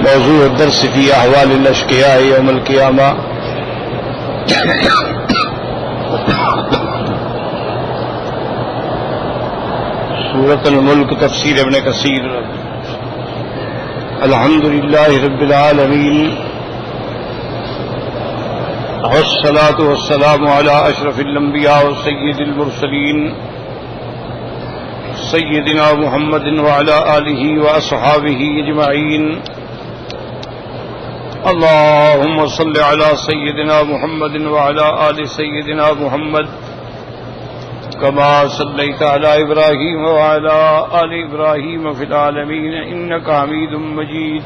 موضوع الدرس في أحوال الأشقياء يوم القيامة. سورة الملك تفسير ابن كثير. الحمد لله رب العالمين والصلاة والسلام على أشرف الأنبياء وسيد المرسلين سيدنا محمد وعلى آله وأصحابه أجمعين. اللهم صل على سيدنا محمد وعلى آل سيدنا محمد كما صليت على إبراهيم وعلى آل إبراهيم في العالمين إنك حميد مجيد.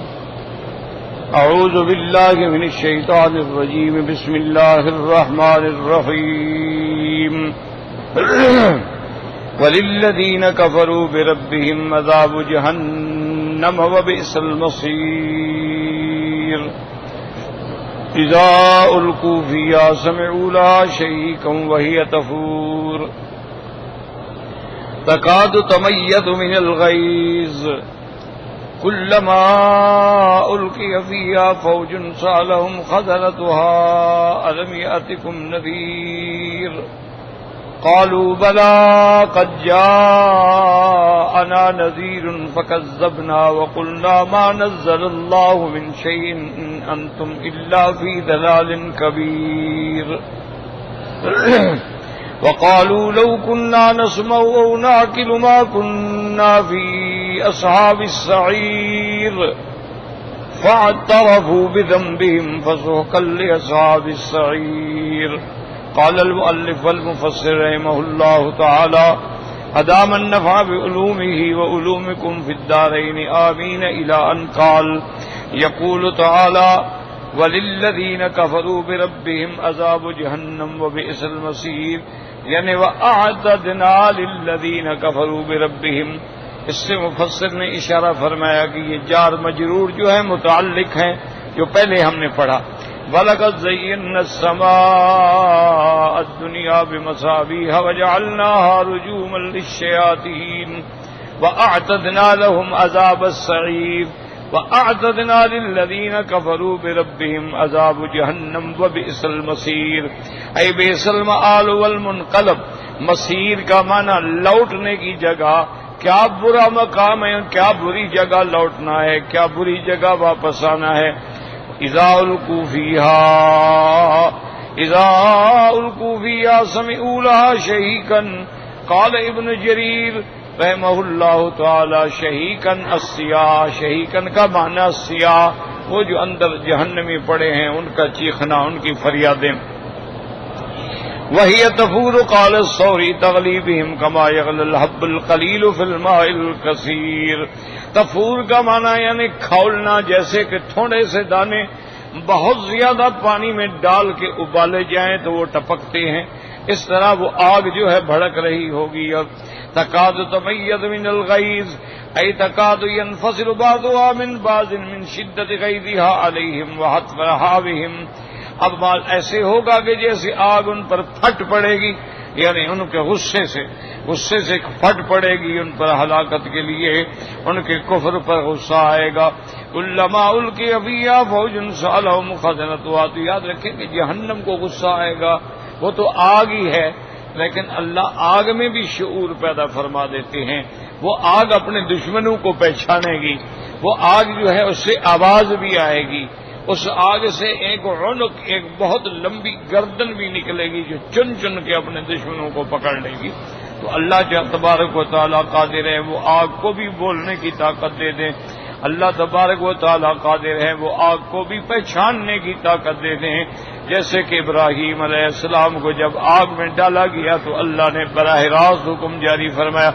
أعوذ بالله من الشيطان الرجيم. بسم الله الرحمن الرحيم. وللذين كفروا بربهم عذاب جهنم وبئس المصير. إذا ألقوا فيها سمعوا لها شهيقا وهي تفور تكاد تميز من الغيظ كلما ألقي فيها فوج سألهم خزنتها ألم يأتكم نذير قالوا بلى قد جاءنا نذير فكذبنا وقلنا ما نزل الله من شيء إن أنتم إلا في ضلال كبير. وقالوا لو كنا نسمع أو نعقل ما كنا في أصحاب السعير فاعترفوا بذنبهم فسحقا لأصحاب السعير. قال المؤلف والمفسر رحمه الله تعالى أدام النفع بعلومه وعلومكم في الدارين آمين إلى أن قال يقول تعالى وللذين كفروا بربهم عذاب جهنم وبئس المصير. یعنی وَأَعْتَدْنَا لِلَّذِينَ كَفَرُوا بِرَبِّهِمْ. اس سے مفسر نے اشارہ فرمایا کہ یہ جار مجرور جو ہے متعلق ہیں جو پہلے ہم نے پڑھا. وَلَقَدْ زَيَّنَّا السَّمَاءَ الدُّنْيَا بِمَصَابِيحَ وَجَعَلْنَاهَا رُجُومًا لِلشَّيَاطِينِ وَأَعْتَدْنَا لَهُمْ عَذَابَ السَّعِيرِ. وَأَعْتَدْنَا لِلَّذِينَ كَفَرُوا بِرَبِّهِمْ عَذَابَ جَهَنَّمَ وَبِئْسَ الْمَصِيرُ. اے بئس المآل والمنقلب. مصیر کا معنی لوٹنے کی جگہ. کیا برا مقام ہے، کیا بری جگہ لوٹنا ہے، کیا بری جگہ واپس آنا ہے. اذا القوا فیہا سمعوا لها شہیقا. قال ابن جریر رحمہ اللہ تعالی شہیقا السیاہ. شہیقا کا معنی سیاہ، وہ جو اندر جہنمی پڑے ہیں ان کا چیخنا، ان کی فریادیں. وہی تفور قال الثوری تغلی بہم کما یغلی الحب القلیل فی الماء الکثیر. تفور کا معنی یعنی کھولنا، جیسے کہ تھوڑے سے دانے بہت زیادہ پانی میں ڈال کے ابالے جائیں تو وہ ٹپکتے ہیں، اس طرح وہ آگ جو ہے بھڑک رہی ہوگی. اب تکاد تمیز من الغیظ ای تکاد ینفصل بعضها من بعض من شدت غیظها علیہم وحتف رہابہم. اب بات ایسے ہوگا کہ جیسے آگ ان پر پھٹ پڑے گی، یعنی ان کے غصے سے پھٹ پڑے گی ان پر ہلاکت کے لیے، ان کے کفر پر غصہ آئے گا. کلما القی فیہا فوج سألہم خزنتها. تو یاد رکھیں کہ جہنم کو غصہ آئے گا، وہ تو آگ ہی ہے، لیکن اللہ آگ میں بھی شعور پیدا فرما دیتے ہیں. وہ آگ اپنے دشمنوں کو پہچانے گی، وہ آگ جو ہے اس سے آواز بھی آئے گی، اس آگ سے ایک عنق، ایک بہت لمبی گردن بھی نکلے گی جو چن چن کے اپنے دشمنوں کو پکڑ لے گی. تو اللہ تبارک و تعالیٰ قادر ہے وہ آگ کو بھی بولنے کی طاقت دے دیں. اللہ تبارک و تعالیٰ قادر ہے وہ آگ کو بھی پہچاننے کی طاقت دے دیں. جیسے کہ ابراہیم علیہ السلام کو جب آگ میں ڈالا گیا تو اللہ نے براہ راست حکم جاری فرمایا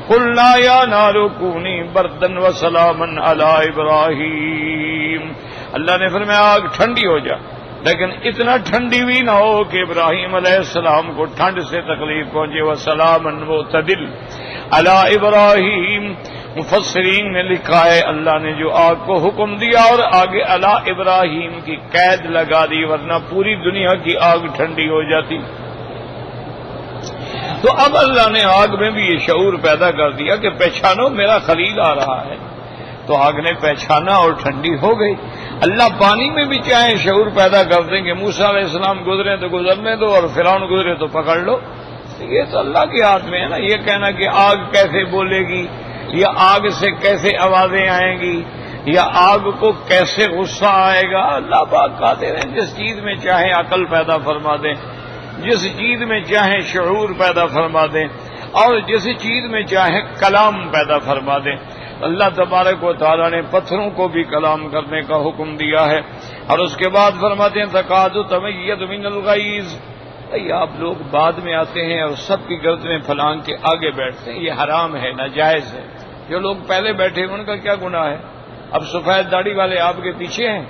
قلنا یا نار کونی بردا وسلاما علی ابراہیم. اللہ نے فرمایا آگ ٹھنڈی ہو جا، لیکن اتنا ٹھنڈی بھی نہ ہو کہ ابراہیم علیہ السلام کو ٹھنڈ سے تکلیف پہنچے. وسلاما معتدل علی ابراہیم. مفسرین نے لکھا ہے اللہ نے جو آگ کو حکم دیا اور آگے علی ابراہیم کی قید لگا دی، ورنہ پوری دنیا کی آگ ٹھنڈی ہو جاتی. تو اب اللہ نے آگ میں بھی یہ شعور پیدا کر دیا کہ پہچانو میرا خلیل آ رہا ہے. تو آگ نے پہچانا اور ٹھنڈی ہو گئی۔ اللہ پانی میں بھی چاہے شعور پیدا کر دیں کہ موسیٰ علیہ السلام گزرے تو گزرنے دو اور فرعون گزرے تو پکڑ لو، یہ تو اللہ کے ہاتھ میں ہے نا۔ یہ کہنا کہ آگ کیسے بولے گی یا آگ سے کیسے آوازیں آئیں گی یا آگ کو کیسے غصہ آئے گا، اللہ پاک قادر ہیں، جس چیز میں چاہے عقل پیدا فرما دیں، جس چیز میں چاہے شعور پیدا فرما دیں اور جس چیز میں چاہے کلام پیدا فرما دیں۔ اللہ تبارک و تعالیٰ نے پتھروں کو بھی کلام کرنے کا حکم دیا ہے، اور اس کے بعد فرماتے ہیں تکاد تمیز من الغیظ۔ آپ لوگ بعد میں آتے ہیں اور سب کی گردنیں پھلانگ کے آگے بیٹھتے ہیں، یہ حرام ہے، ناجائز ہے۔ جو لوگ پہلے بیٹھے ان کا کیا گناہ ہے؟ اب سفید داڑھی والے آپ کے پیچھے ہیں،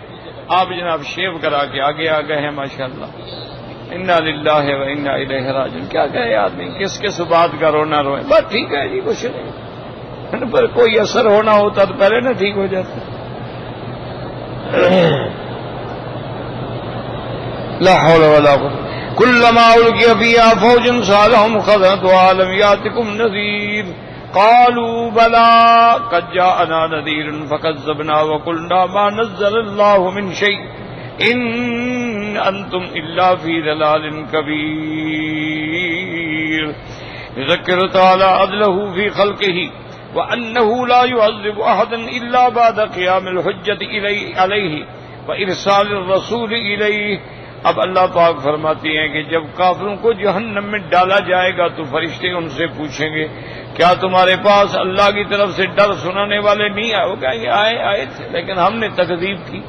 آپ جناب شیو کرا کے آگے آ گئے ہیں، ماشاءاللہ۔ انا للہ و انا الیہ راجعون۔ کیا کہے آدمی، کس کس بات کا رونا روئے، بس ٹھیک ہے جی، کچھ نہیں، پر کوئی اثر ہونا ہوتا تو پہلے نہ ٹھیک ہو جاتا۔ لا حول ولا قوة كلما ألقي فيها فوج سألهم خزنتها ألم يأتكم نذير قالوا بلى قد جاءنا نذير فكذبنا وقلنا ما نزل الله من شيء إن أنتم إلا في ضلال كبير يذكر تعالى عدله في خلقه وأنه لا يعذب أحدا إلا بعد قيام الحجة عليه وإرسال الرسول إليه۔ اب اللہ پاک فرماتی ہیں کہ جب کافروں کو جہنم میں ڈالا جائے گا تو فرشتے ان سے پوچھیں گے کیا تمہارے پاس اللہ کی طرف سے ڈر سنانے والے نہیں آئے؟ وہ کہیں گے آئے تھے لیکن ہم نے تکذیب کی۔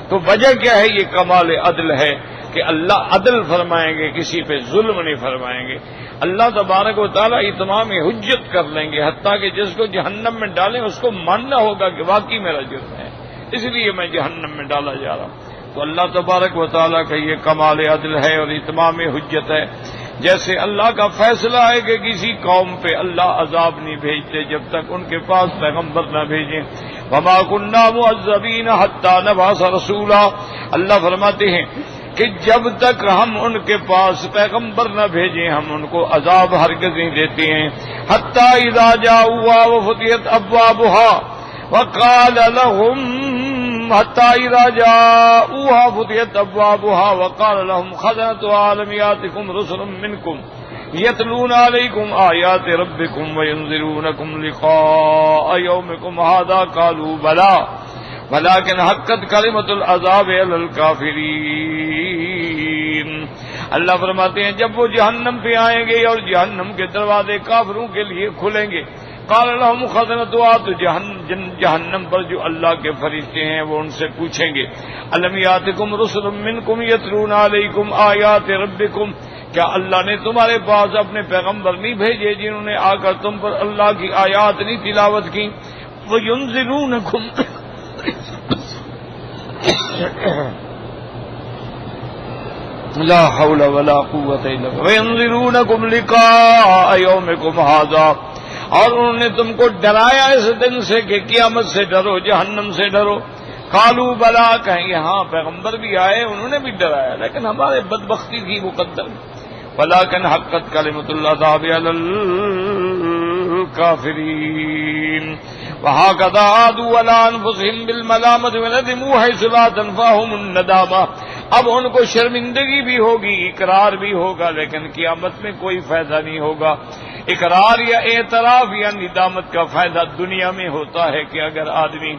تو وجہ کیا ہے؟ یہ کمال عدل ہے کہ اللہ عدل فرمائیں گے، کسی پہ ظلم نہیں فرمائیں گے۔ اللہ تبارک و تعالیٰ اتمام حجت کر لیں گے، حتیٰ کہ جس کو جہنم میں ڈالیں اس کو ماننا ہوگا کہ واقعی میرا جرم ہے، اس لیے میں جہنم میں ڈالا جا رہا ہوں۔ تو اللہ تبارک و تعالیٰ کا یہ کمال عدل ہے اور اتمام حجت ہے۔ جیسے اللہ کا فیصلہ ہے کہ کسی قوم پہ اللہ عذاب نہیں بھیجتے جب تک ان کے پاس پیغمبر نہ بھیجیں، وما كنا معذبین حتی نبعث رسولا۔ اللہ فرماتے ہیں کہ جب تک ہم ان کے پاس پیغمبر نہ بھیجیں ہم ان کو عذاب ہرگز نہیں دیتے ہیں۔ حتی اذا جاؤوا وفتحت ابوابها وقال لهم حتى إذا جاءوها فتحت أبوابها وقال لهم خزنتها ألم يأتكم رسل منكم يتلون عليكم آيات ربكم وينذرونكم لقاء يومكم هذا قالوا بلى ولكن حقت كلمة العذاب على الكافرين۔ اللہ فرماتے ہیں جب وہ جہنم پہ آئیں گے اور جہنم کے دروازے کافروں کے لیے کھلیں گے، قال لهم خزنتها، تو جہنم پر جو اللہ کے فرشتے ہیں وہ ان سے پوچھیں گے الم یاتکم رسل منکم یتلون علیکم آیات ربکم، کیا اللہ نے تمہارے پاس اپنے پیغمبر نہیں بھیجے جنہوں نے آ کر تم پر اللہ کی آیات نہیں تلاوت کی؟ وینذرونکم لا حول ولا قوة الا بالله وینذرونکم لقاء یومکم ھذا، اور انہوں نے تم کو ڈرایا اس دن سے کہ قیامت سے ڈرو، جہنم سے ڈرو۔ قالوا بلا، کہیں گے ہاں پیغمبر بھی آئے انہوں نے بھی ڈرایا لیکن ہمارے بدبختی تھی مقدر۔ ولكن حقت كلمة العذاب على الكافرين وهكذا عادوا على أنفسهم بالملامة وندموا حيث لا تنفعهم الندامة۔ اب ان کو شرمندگی بھی ہوگی، اقرار بھی ہوگا، لیکن قیامت میں کوئی فائدہ نہیں ہوگا۔ اقرار یا اعتراف یا ندامت کا فائدہ دنیا میں ہوتا ہے کہ اگر آدمی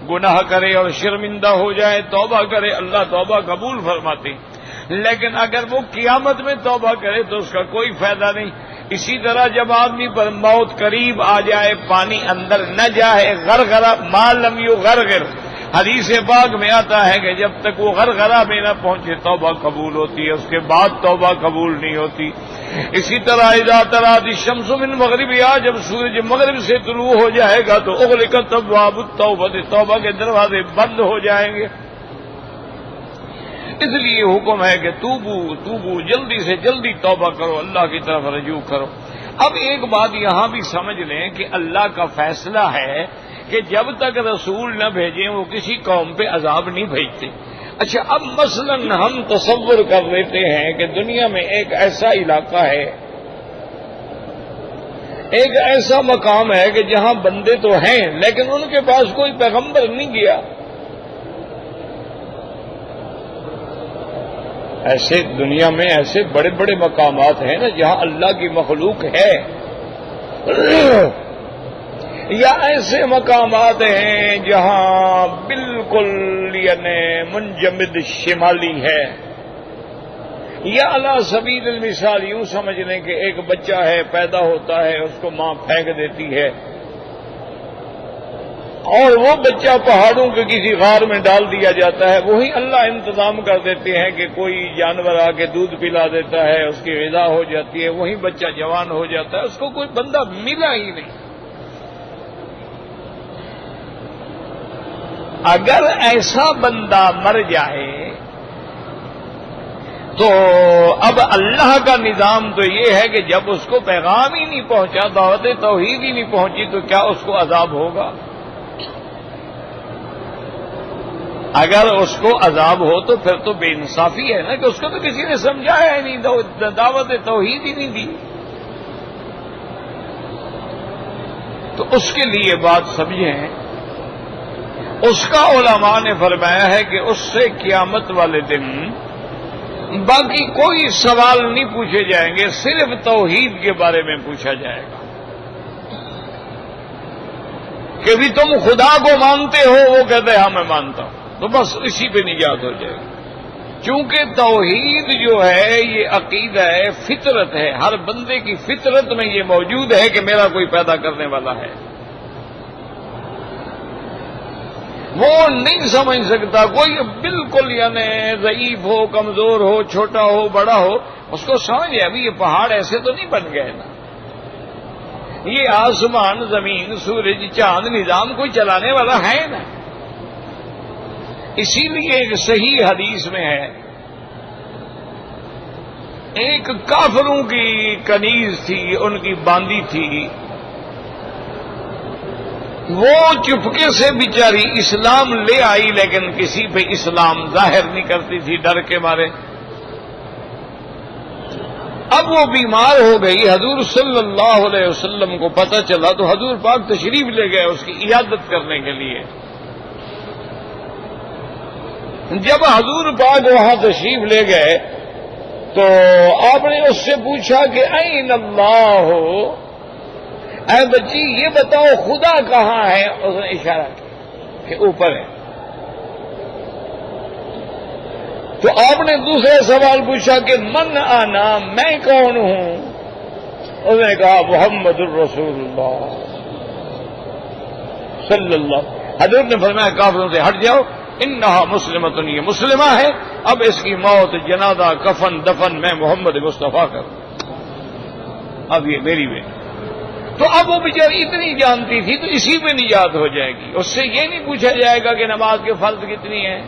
گناہ کرے اور شرمندہ ہو جائے، توبہ کرے، اللہ توبہ قبول فرماتے، لیکن اگر وہ قیامت میں توبہ کرے تو اس کا کوئی فائدہ نہیں۔ اسی طرح جب آدمی پر موت قریب آ جائے، پانی اندر نہ جائے، غرغرہ ما لم یغرغر، حدیث پاک میں آتا ہے کہ جب تک وہ غرغرہ میں نہ پہنچے توبہ قبول ہوتی ہے، اس کے بعد توبہ قبول نہیں ہوتی۔ اسی طرح اذا طلعت الشمس من مغربها، جب سورج مغرب سے طلوع ہو جائے گا تو اغلقت ابواب التوبہ، توبہ کے دروازے بند ہو جائیں گے۔ اس لیے حکم ہے کہ توبو جلدی سے جلدی توبہ کرو، اللہ کی طرف رجوع کرو۔ اب ایک بات یہاں بھی سمجھ لیں کہ اللہ کا فیصلہ ہے کہ جب تک رسول نہ بھیجیں وہ کسی قوم پہ عذاب نہیں بھیجتے۔ اچھا، اب مثلا ہم تصور کر لیتے ہیں کہ دنیا میں ایک ایسا علاقہ ہے، ایک ایسا مقام ہے کہ جہاں بندے تو ہیں لیکن ان کے پاس کوئی پیغمبر نہیں گیا. ایسے دنیا میں ایسے بڑے بڑے مقامات ہیں نا جہاں اللہ کی مخلوق ہے، یا ایسے مقامات ہیں جہاں بالکل یعنی منجمد شمالی ہے. یا علی سبیل المثال یوں سمجھ لیں کہ ایک بچہ ہے، پیدا ہوتا ہے، اس کو ماں پھینک دیتی ہے اور وہ بچہ پہاڑوں کے کسی غار میں ڈال دیا جاتا ہے. وہی اللہ انتظام کر دیتے ہیں کہ کوئی جانور آ کے دودھ پلا دیتا ہے، اس کی غذا ہو جاتی ہے، وہی بچہ جوان ہو جاتا ہے. اس کو کوئی بندہ ملا ہی نہیں. اگر ایسا بندہ مر جائے تو اب اللہ کا نظام تو یہ ہے کہ جب اس کو پیغام ہی نہیں پہنچا، دعوت توحید ہی نہیں پہنچی، تو کیا اس کو عذاب ہوگا؟ اگر اس کو عذاب ہو تو پھر تو بے انصافی ہے نا کہ اس کو تو کسی نے سمجھایا ہی نہیں، دعوت توحید ہی نہیں دی. تو اس کے لیے بات سمجھیں، اس کا علماء نے فرمایا ہے کہ اس سے قیامت والے دن باقی کوئی سوال نہیں پوچھے جائیں گے، صرف توحید کے بارے میں پوچھا جائے گا کہ بھی تم خدا کو مانتے ہو؟ وہ کہتے ہیں ہاں میں مانتا ہوں. تو بس اسی پہ نجات ہو جائے گی. چونکہ توحید جو ہے یہ عقیدہ ہے، فطرت ہے، ہر بندے کی فطرت میں یہ موجود ہے کہ میرا کوئی پیدا کرنے والا ہے. وہ نہیں سمجھ سکتا کوئی، بالکل یعنی ضعیف ہو، کمزور ہو، چھوٹا ہو، بڑا ہو، اس کو سمجھ ہے ابھی یہ پہاڑ ایسے تو نہیں بن گئے نا، یہ آسمان، زمین، سورج، چاند نظام کوئی چلانے والا ہے نا. اسی لیے ایک صحیح حدیث میں ہے، ایک کافروں کی کنیز تھی، ان کی باندی تھی، وہ چپکے سے بیچاری اسلام لے آئی لیکن کسی پہ اسلام ظاہر نہیں کرتی تھی ڈر کے مارے. اب وہ بیمار ہو گئی، حضور صلی اللہ علیہ وسلم کو پتہ چلا تو حضور پاک تشریف لے گئے اس کی عیادت کرنے کے لیے. جب حضور پاک وہاں تشریف لے گئے تو آپ نے اس سے پوچھا کہ این اللہ ہو، اے بچی یہ بتاؤ خدا کہاں ہے؟ اس نے اشارہ کیا کہ اوپر ہے. تو آپ نے دوسرا سوال پوچھا کہ من آنا، میں کون ہوں؟ اس نے کہا محمد الرسول اللہ صلی اللہ. حضرت نے فرمایا کافروں سے ہٹ جاؤ، انہا مسلمۃ، یہ مسلمہ ہے، اب اس کی موت، جنازہ، کفن، دفن میں محمد مصطفیٰ کر، اب یہ میری بیٹی. تو اب وہ بیچاری اتنی جانتی تھی تو اسی پہ نجات ہو جائے گی. اس سے یہ نہیں پوچھا جائے گا کہ نماز کے فرض کتنی ہیں،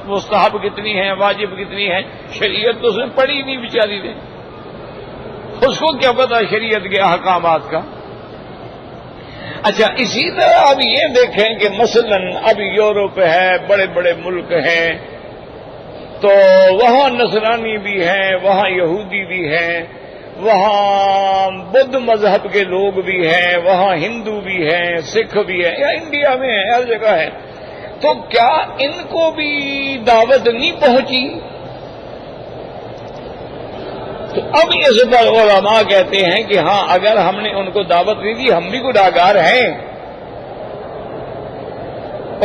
مستحب کتنی ہیں، واجب کتنی ہیں. شریعت تو اس نے پڑھی نہیں بیچاری نے، اس کو کیا پتا شریعت کے احکامات کا. اچھا اسی طرح اب یہ دیکھیں کہ مثلا اب یورپ ہے، بڑے بڑے ملک ہیں، تو وہاں نصرانی بھی ہیں، وہاں یہودی بھی ہیں، وہاں بدھ مذہب کے لوگ بھی ہیں، وہاں ہندو بھی ہیں، سکھ بھی ہیں، یا انڈیا میں ہیں، ہر جگہ ہے. تو کیا ان کو بھی دعوت نہیں پہنچی؟ تو اب اس پر علماء کہتے ہیں کہ ہاں اگر ہم نے ان کو دعوت نہیں دی ہم بھی گنہگار ہیں.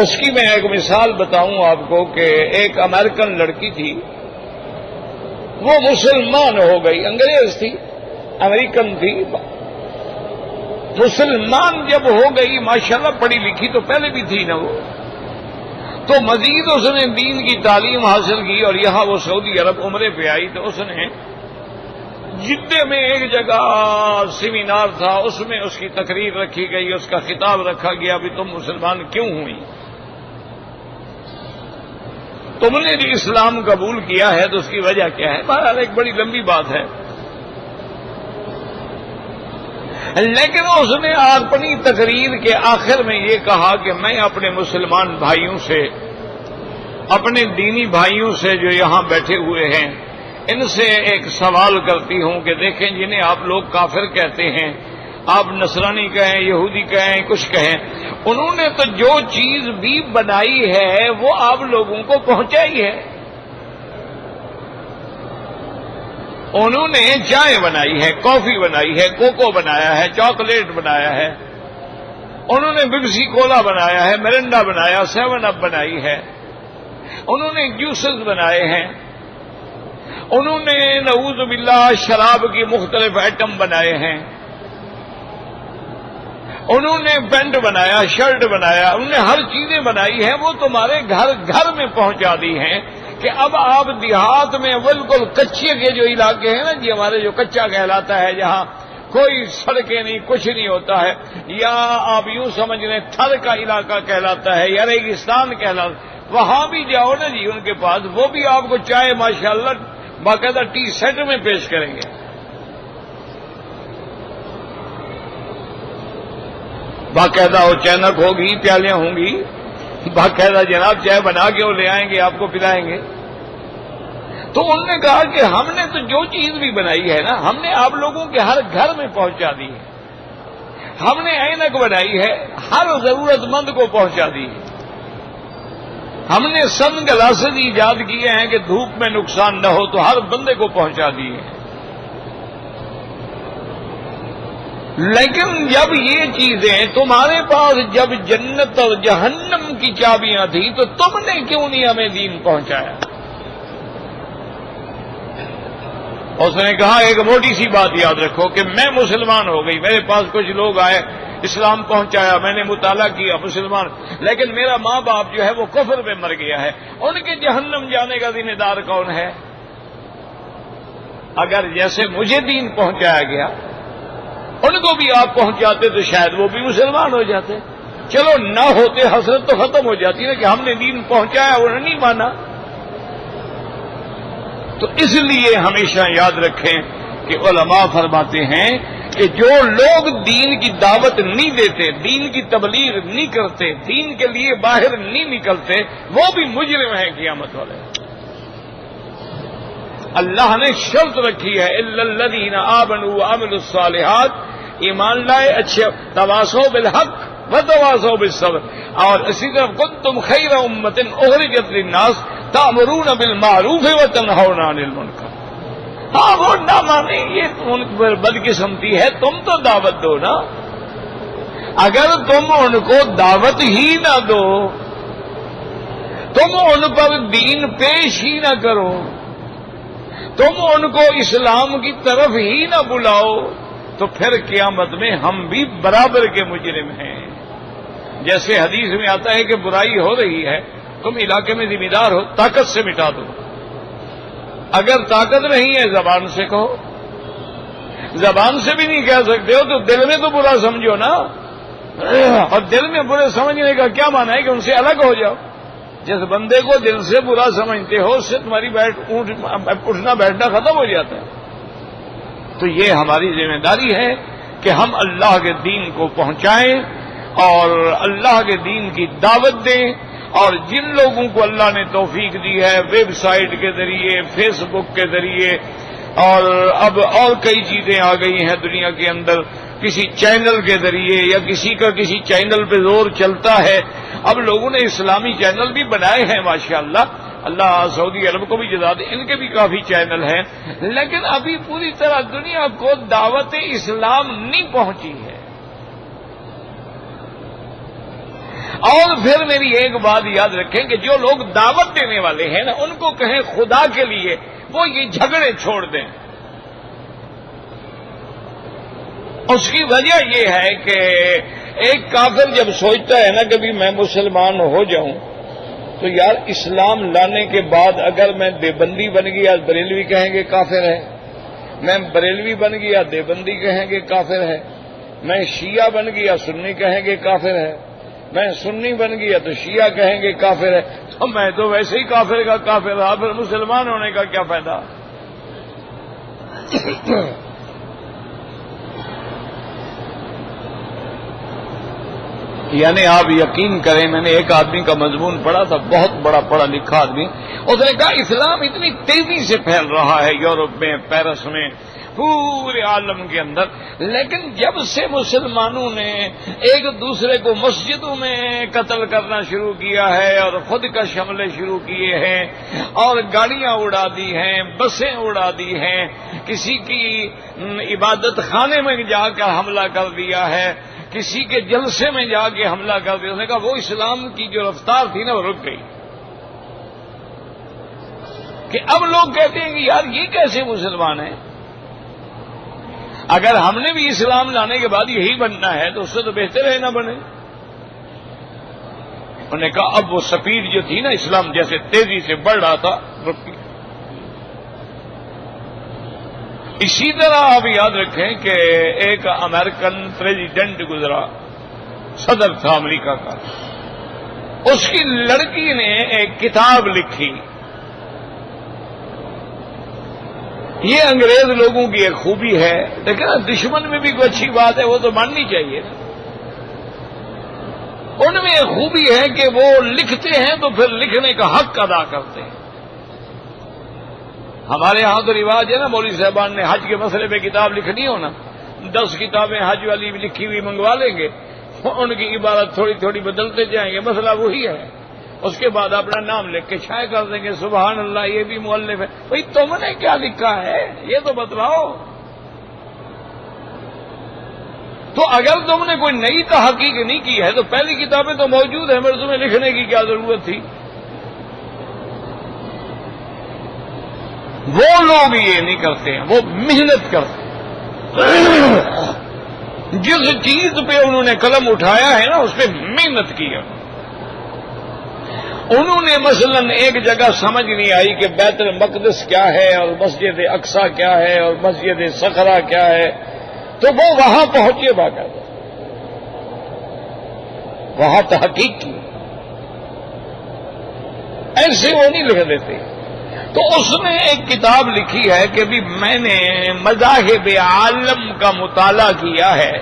اس کی میں ایک مثال بتاؤں آپ کو کہ ایک امریکن لڑکی تھی، وہ مسلمان ہو گئی، انگریز تھی، امریکن تھی، مسلمان جب ہو گئی ماشاءاللہ پڑھی لکھی تو پہلے بھی تھی نا وہ، تو مزید اس نے دین کی تعلیم حاصل کی اور یہاں وہ سعودی عرب عمرے پہ آئی تو اس نے جدے میں ایک جگہ سیمینار تھا، اس میں اس کی تقریر رکھی گئی، اس کا خطاب رکھا گیا بھی تم مسلمان کیوں ہوئی، تم نے جو اسلام قبول کیا ہے تو اس کی وجہ کیا ہے. بہرحال ایک بڑی لمبی بات ہے، لیکن اس نے اپنی تقریر کے آخر میں یہ کہا کہ میں اپنے مسلمان بھائیوں سے، اپنے دینی بھائیوں سے جو یہاں بیٹھے ہوئے ہیں، ان سے ایک سوال کرتی ہوں کہ دیکھیں جنہیں آپ لوگ کافر کہتے ہیں آپ نصرانی کہیں، یہودی کہیں، کچھ کہیں، انہوں نے تو جو چیز بھی بنائی ہے وہ آپ لوگوں کو پہنچائی ہے۔ انہوں نے چائے بنائی ہے، کافی بنائی ہے، کوکو بنایا ہے، چاکلیٹ بنایا ہے، انہوں نے پیپسی کولا بنایا ہے، مرنڈا بنایا، 7 اپ بنائی ہے، انہوں نے جوسز بنائے ہیں، انہوں نے نعوذ باللہ شراب کی مختلف آئٹم بنائے ہیں، انہوں نے پینٹ بنایا، شرٹ بنایا، انہوں نے ہر چیزیں بنائی ہیں، وہ تمہارے گھر گھر میں پہنچا دی ہیں کہ اب آپ دیہات میں بالکل کچے کے جو علاقے ہیں نا جی، ہمارے جو کچا کہلاتا ہے، جہاں کوئی سڑکیں نہیں، کچھ نہیں ہوتا ہے، یا آپ یوں سمجھ لیں تھر کا علاقہ کہلاتا ہے یا ریگستان کہلاتا ہے، وہاں بھی جاؤ نا جی ان کے پاس، وہ بھی آپ کو چائے ماشاءاللہ باقاعدہ ٹی سیٹ میں پیش کریں گے۔ باقاعدہ وہ چینک ہوگی، پیالیاں ہوں گی، باقاعدہ جناب چائے بنا کے وہ لے آئیں گے، آپ کو پلائیں گے۔ تو انہوں نے کہا کہ ہم نے تو جو چیز بھی بنائی ہے نا، ہم نے آپ لوگوں کے ہر گھر میں پہنچا دی ہے، ہم نے اینک بنائی ہے، ہر ضرورت مند کو پہنچا دی ہے، ہم نے سن گلاسز ایجاد کیے ہیں کہ دھوپ میں نقصان نہ ہو تو ہر بندے کو پہنچا دیے ہیں۔ لیکن جب یہ چیزیں تمہارے پاس جب جنت اور جہنم کی چابیاں تھیں تو تم نے کیوں نہیں ہمیں دین پہنچایا؟ اس نے کہا ایک موٹی سی بات یاد رکھو کہ میں مسلمان ہو گئی، میرے پاس کچھ لوگ آئے، اسلام پہنچایا، میں نے مطالعہ کیا، مسلمان، لیکن میرا ماں باپ جو ہے وہ کفر پہ مر گیا ہے، ان کے جہنم جانے کا ذمہ دار کون ہے؟ اگر جیسے مجھے دین پہنچایا گیا ان کو بھی آپ پہنچاتے تو شاید وہ بھی مسلمان ہو جاتے، چلو نہ ہوتے حسرت تو ختم ہو جاتی نا کہ ہم نے دین پہنچایا انہوں نے نہیں مانا۔ تو اس لیے ہمیشہ یاد رکھیں کہ علماء فرماتے ہیں کہ جو لوگ دین کی دعوت نہیں دیتے، دین کی تبلیغ نہیں کرتے، دین کے لیے باہر نہیں نکلتے، وہ بھی مجرم ہیں قیامت والے۔ اللہ نے شرط رکھی ہے الا الذین آمنوا وعملوا الصالحات، ایمان لائے، اچھے، تواصوا بالحق وتواصوا بالصبر، اور اسی طرح کنتم خیر امۃ اخرجت للناس تأمرون بالمعروف وتنہون عن المنکر۔ ہاں وہ نہ مانے یہ ان پر بدقسمتی ہے، تم تو دعوت دو نا۔ اگر تم ان کو دعوت ہی نہ دو، تم ان پر دین پیش ہی نہ کرو، تم ان کو اسلام کی طرف ہی نہ بلاؤ، تو پھر قیامت میں ہم بھی برابر کے مجرم ہیں۔ جیسے حدیث میں آتا ہے کہ برائی ہو رہی ہے، تم علاقے میں ذمہ دار ہو، طاقت سے مٹا دو، اگر طاقت نہیں ہے زبان سے کہو، زبان سے بھی نہیں کہہ سکتے ہو تو دل میں تو برا سمجھو نا، اور دل میں برے سمجھنے کا کیا معنی ہے کہ ان سے الگ ہو جاؤ۔ جس بندے کو دل سے برا سمجھتے ہو اس سے تمہاری اٹھنا بیٹھنا ختم ہو جاتا ہے۔ تو یہ ہماری ذمہ داری ہے کہ ہم اللہ کے دین کو پہنچائیں اور اللہ کے دین کی دعوت دیں، اور جن لوگوں کو اللہ نے توفیق دی ہے ویب سائٹ کے ذریعے، فیس بک کے ذریعے، اور اب اور کئی چیزیں آ گئی ہیں دنیا کے اندر، کسی چینل کے ذریعے یا کسی کا کسی چینل پہ زور چلتا ہے، اب لوگوں نے اسلامی چینل بھی بنائے ہیں ماشاءاللہ، اللہ سعودی عرب کو بھی جزا دے، ان کے بھی کافی چینل ہیں، لیکن ابھی پوری طرح دنیا کو دعوت اسلام نہیں پہنچی ہے۔ اور پھر میری ایک بات یاد رکھیں کہ جو لوگ دعوت دینے والے ہیں نا، ان کو کہیں خدا کے لیے وہ یہ جھگڑے چھوڑ دیں۔ اس کی وجہ یہ ہے کہ ایک کافر جب سوچتا ہے نا کبھی میں مسلمان ہو جاؤں تو یار اسلام لانے کے بعد اگر میں دیوبندی بن گیا بریلوی کہیں گے کافر ہے، میں بریلوی بن گیا دیوبندی کہیں گے کافر ہے، میں شیعہ بن گیا سنی کہیں گے کافر ہے، میں سنی بن گیا تو شیعہ کہیں گے کافر ہے، تو میں تو ویسے ہی کافر کا کافر رہا، پھر مسلمان ہونے کا کیا فائدہ؟ یعنی آپ یقین کریں، میں نے ایک آدمی کا مضمون پڑھا تھا، بہت بڑا پڑھا لکھا آدمی، اس نے کہا اسلام اتنی تیزی سے پھیل رہا ہے یورپ میں، پیرس میں، پورے عالم کے اندر. لیکن جب سے مسلمانوں نے ایک دوسرے کو مسجدوں میں قتل کرنا شروع کیا ہے اور خود کش حملے شروع کیے ہیں اور گاڑیاں اڑا دی ہیں، بسیں اڑا دی ہیں، کسی کی عبادت خانے میں جا کر حملہ کر دیا ہے، کسی کے جلسے میں جا کے حملہ کر دیا، اس نے کہا وہ اسلام کی جو رفتار تھی نا وہ رک گئی. کہ اب لوگ کہتے ہیں کہ یار یہ کیسے مسلمان ہیں؟ اگر ہم نے بھی اسلام لانے کے بعد یہی بننا ہے تو اس سے تو بہتر ہے نہ بنے. انہوں نے کہا اب وہ سپیڈ جو تھی نا اسلام جیسے تیزی سے بڑھ رہا تھا رک گئی. اسی طرح آپ یاد رکھیں کہ ایک امریکن پریزیڈنٹ گزرا، صدر تھا امریکہ کا، اس کی لڑکی نے ایک کتاب لکھی. یہ انگریز لوگوں کی ایک خوبی ہے، لیکن دشمن میں بھی کوئی اچھی بات ہے وہ تو ماننی چاہیے نا. ان میں ایک خوبی ہے کہ وہ لکھتے ہیں تو پھر لکھنے کا حق ادا کرتے ہیں. ہمارے ہاں تو رواج ہے نا، مولوی صاحبان نے حج کے مسئلے پہ کتاب لکھنی ہو نا، 10 کتابیں حج والی لکھی ہوئی منگوا لیں گے، ان کی عبارت تھوڑی تھوڑی بدلتے جائیں گے، مسئلہ وہی ہے. اس کے بعد اپنا نام لکھ کے شائع کر دیں گے، سبحان اللہ یہ بھی مؤلف ہے. بھئی تم نے کیا لکھا ہے یہ تو بتلاؤ. تو اگر تم نے کوئی نئی تحقیق نہیں کی ہے تو پہلی کتابیں تو موجود ہیں، مگر تمہیں لکھنے کی کیا ضرورت تھی؟ وہ لوگ یہ نہیں کرتے ہیں، وہ محنت کرتے ہیں. جس چیز پہ انہوں نے قلم اٹھایا ہے نا اس پہ محنت کی ہے. انہوں نے مثلا ایک جگہ سمجھ نہیں آئی کہ بیت المقدس کیا ہے اور مسجد اقصی کیا ہے اور مسجد صخرہ کیا ہے، تو وہ وہاں پہنچے باقاعدہ، وہاں تحقیق کی. ایسے وہ نہیں لکھ دیتے. تو اس نے ایک کتاب لکھی ہے کہ بھی میں نے مذاہب عالم کا مطالعہ کیا ہے،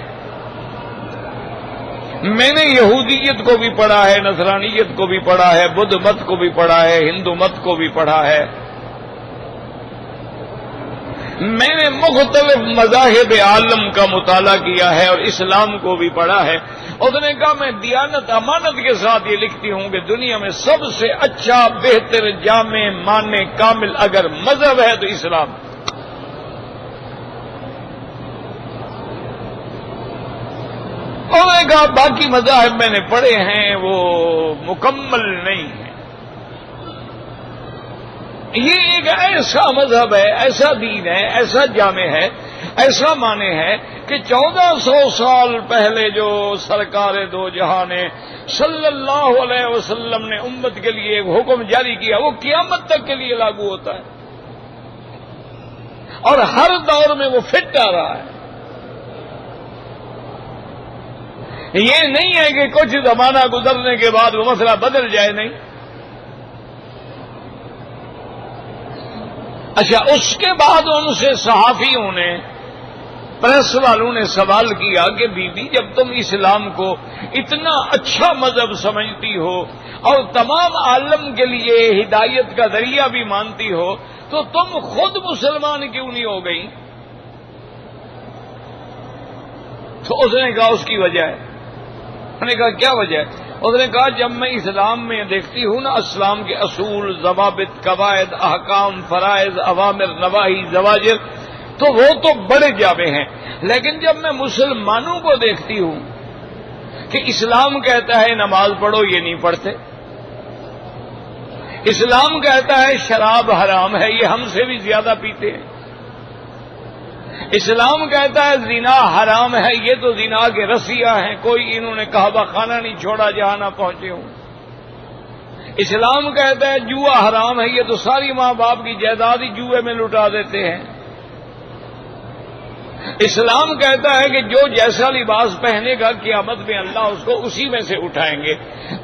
میں نے یہودیت کو بھی پڑھا ہے، نصرانیت کو بھی پڑھا ہے، بدھ مت کو بھی پڑھا ہے، ہندو مت کو بھی پڑھا ہے، میں نے مختلف مذاہب عالم کا مطالعہ کیا ہے اور اسلام کو بھی پڑھا ہے. اس نے کہا میں دیانت امانت کے ساتھ یہ لکھتی ہوں کہ دنیا میں سب سے اچھا، بہتر، جامع، مانے، کامل اگر مذہب ہے تو اسلام. انہوں نے کہا باقی مذاہب میں نے پڑھے ہیں وہ مکمل نہیں ہیں. یہ ایک ایسا مذہب ہے، ایسا دین ہے، ایسا جامع ہے، ایسا معنی ہے کہ 1400 سال پہلے جو سرکار دو جہاں نے صلی اللہ علیہ وسلم نے امت کے لیے ایک حکم جاری کیا وہ قیامت تک کے لیے لاگو ہوتا ہے اور ہر دور میں وہ فٹ آ رہا ہے. یہ نہیں ہے کہ کچھ زمانہ گزرنے کے بعد وہ مسئلہ بدل جائے، نہیں. اچھا، اس کے بعد ان سے صحافیوں نے، پریس والوں نے سوال کیا کہ بی بی جب تم اسلام کو اتنا اچھا مذہب سمجھتی ہو اور تمام عالم کے لیے ہدایت کا ذریعہ بھی مانتی ہو تو تم خود مسلمان کیوں نہیں ہو گئی؟ تو اس نے کہا اس کی وجہ ہے. میں نے کہا کیا وجہ ہے؟ اس نے کہا جب میں اسلام میں دیکھتی ہوں نا اسلام کے اصول، ضوابط، قواعد، احکام، فرائض، اوامر، نواہی، زواجر، تو وہ تو بڑے جامع ہیں، لیکن جب میں مسلمانوں کو دیکھتی ہوں کہ اسلام کہتا ہے نماز پڑھو یہ نہیں پڑھتے، اسلام کہتا ہے شراب حرام ہے یہ ہم سے بھی زیادہ پیتے ہیں، اسلام کہتا ہے زنا حرام ہے یہ تو زنا کے رسیہ ہیں، کوئی انہوں نے کعبہ خانہ نہیں چھوڑا جہاں نہ پہنچے ہوں، اسلام کہتا ہے جوا حرام ہے یہ تو ساری ماں باپ کی جائیداد ہی جوئے میں لٹا دیتے ہیں، اسلام کہتا ہے کہ جو جیسا لباس پہنے گا قیامت میں اللہ اس کو اسی میں سے اٹھائیں گے.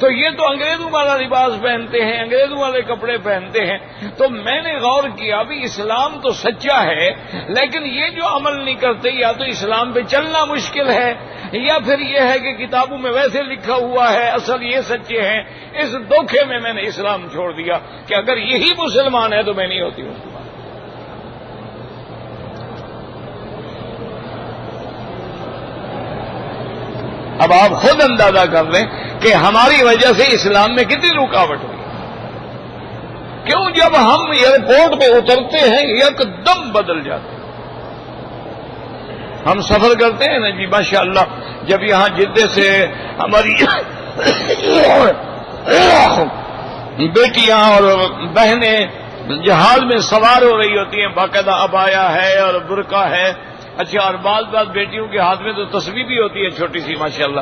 تو یہ تو انگریزوں والا لباس پہنتے ہیں، انگریزوں والے کپڑے پہنتے ہیں. تو میں نے غور کیا بھی اسلام تو سچا ہے لیکن یہ جو عمل نہیں کرتے یا تو اسلام پہ چلنا مشکل ہے یا پھر یہ ہے کہ کتابوں میں ویسے لکھا ہوا ہے اصل یہ سچے ہیں. اس دھوکے میں نے اسلام چھوڑ دیا کہ اگر یہی مسلمان ہے تو میں نہیں ہوتی ہوں. اب آپ خود اندازہ کر لیں کہ ہماری وجہ سے اسلام میں کتنی رکاوٹ ہوئی. کیوں؟ جب ہم ایئرپورٹ پہ اترتے ہیں ایک دم بدل جاتے ہیں. ہم سفر کرتے ہیں نا جی ماشاء اللہ، جب یہاں جدے سے ہماری بیٹیاں اور بہنیں جہاز میں سوار ہو رہی ہوتی ہیں، باقاعدہ عبایا ہے اور برقع ہے. اچھا، اور بعض بیٹیوں کے ہاتھ میں تو تسبیح بھی ہوتی ہے چھوٹی سی ماشاءاللہ.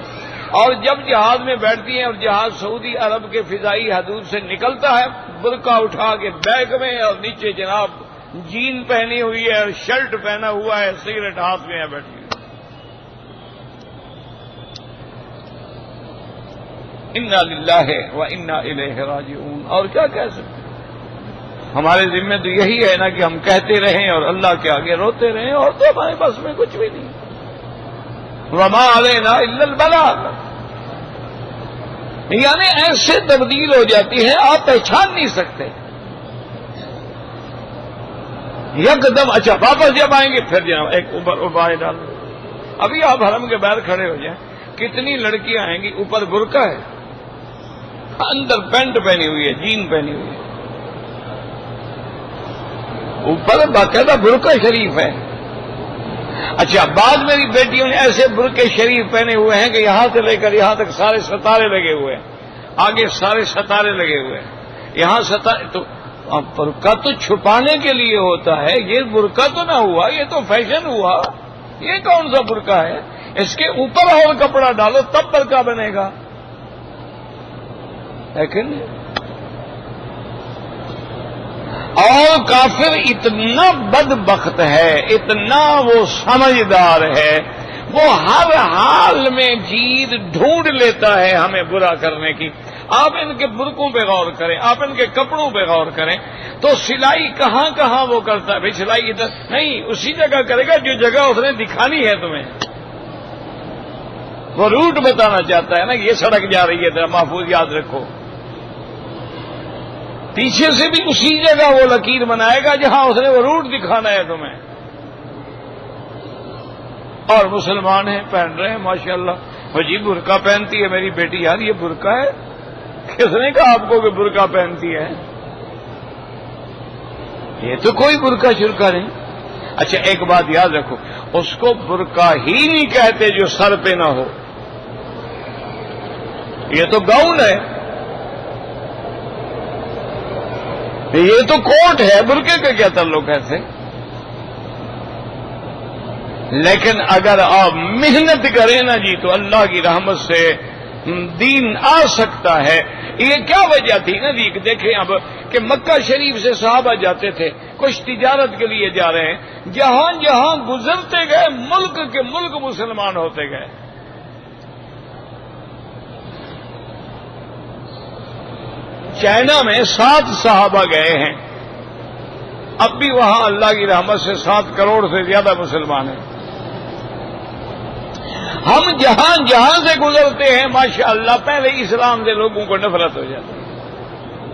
اور جب جہاز میں بیٹھتی ہیں اور جہاز سعودی عرب کے فضائی حدود سے نکلتا ہے، برقع اٹھا کے بیگ میں اور نیچے جناب جین پہنی ہوئی ہے اور شرٹ پہنا ہوا ہے، سگریٹ ہاتھ میں ہے بیٹھی. انا للہ و انا الیہ راجعون. اور کیا کہہ سکتے؟ ہمارے ذمہ تو یہی ہے نا کہ ہم کہتے رہیں اور اللہ کے آگے روتے رہیں، اور تو ہمارے بس میں کچھ بھی نہیں. وما علینا الا البلاغ. یعنی ایسے تبدیل ہو جاتی ہے آپ پہچان نہیں سکتے. یکدم اچھا واپس جب آئیں گے پھر جناب ایک اوپر ابائے ڈال. ابھی آپ حرم کے باہر کھڑے ہو جائیں، کتنی لڑکیاں آئیں گی، اوپر برقع ہے، اندر پینٹ پہنی ہوئی ہے، جین پہنی ہوئی ہے، اوپر باقاعدہ برقع شریف ہے. اچھا، بعض میری بیٹیوں نے ایسے برقع شریف پہنے ہوئے ہیں کہ یہاں سے لے کر یہاں تک سارے ستارے لگے ہوئے ہیں، آگے سارے ستارے لگے ہوئے ہیں، یہاں ستارے. تو برقع تو چھپانے کے لیے ہوتا ہے، یہ برقع تو نہ ہوا، یہ تو فیشن ہوا. یہ کون سا برقع ہے؟ اس کے اوپر اور کپڑا ڈالو تب برقع بنے گا. لیکن اور کافر اتنا بدبخت ہے، اتنا وہ سمجھدار ہے، وہ ہر حال میں چیز ڈھونڈ لیتا ہے ہمیں برا کرنے کی. آپ ان کے برقعوں پہ غور کریں، آپ ان کے کپڑوں پہ غور کریں تو سلائی کہاں کہاں وہ کرتا ہے. بھائی سلائی ادھر نہیں، اسی جگہ کرے گا جو جگہ اس نے دکھانی ہے تمہیں. وہ روٹ بتانا چاہتا ہے نا، یہ سڑک جا رہی ہے ذرا محفوظ یاد رکھو. پیچھے سے بھی اسی جگہ وہ لکیر بنائے گا جہاں اس نے وہ روٹ دکھانا ہے تمہیں. اور مسلمان ہیں، پہن رہے ہیں ماشاءاللہ. وہ جی برقع پہنتی ہے میری بیٹی. یار یہ برقع ہے؟ کس نے کہا آپ کو کہ برقع پہنتی ہے؟ یہ تو کوئی برقع شرقع نہیں. اچھا ایک بات یاد رکھو، اس کو برقع ہی نہیں کہتے جو سر پہ نہ ہو. یہ تو گاؤن ہے، یہ تو کوٹ ہے، برقعے کا کیا تعلق ہے سے؟ لیکن اگر آپ محنت کریں نا جی تو اللہ کی رحمت سے دین آ سکتا ہے. یہ کیا وجہ تھی نا جی؟ دیکھیں اب کہ مکہ شریف سے صحابہ جاتے تھے، کچھ تجارت کے لیے جا رہے ہیں، جہاں جہاں گزرتے گئے ملک کے ملک مسلمان ہوتے گئے. چائنا میں 7 صحابہ گئے ہیں، اب بھی وہاں اللہ کی رحمت سے 7 کروڑ سے زیادہ مسلمان ہیں. ہم جہاں جہاں سے گزرتے ہیں ماشاءاللہ پہلے اسلام سے لوگوں کو نفرت ہو جاتی ہے.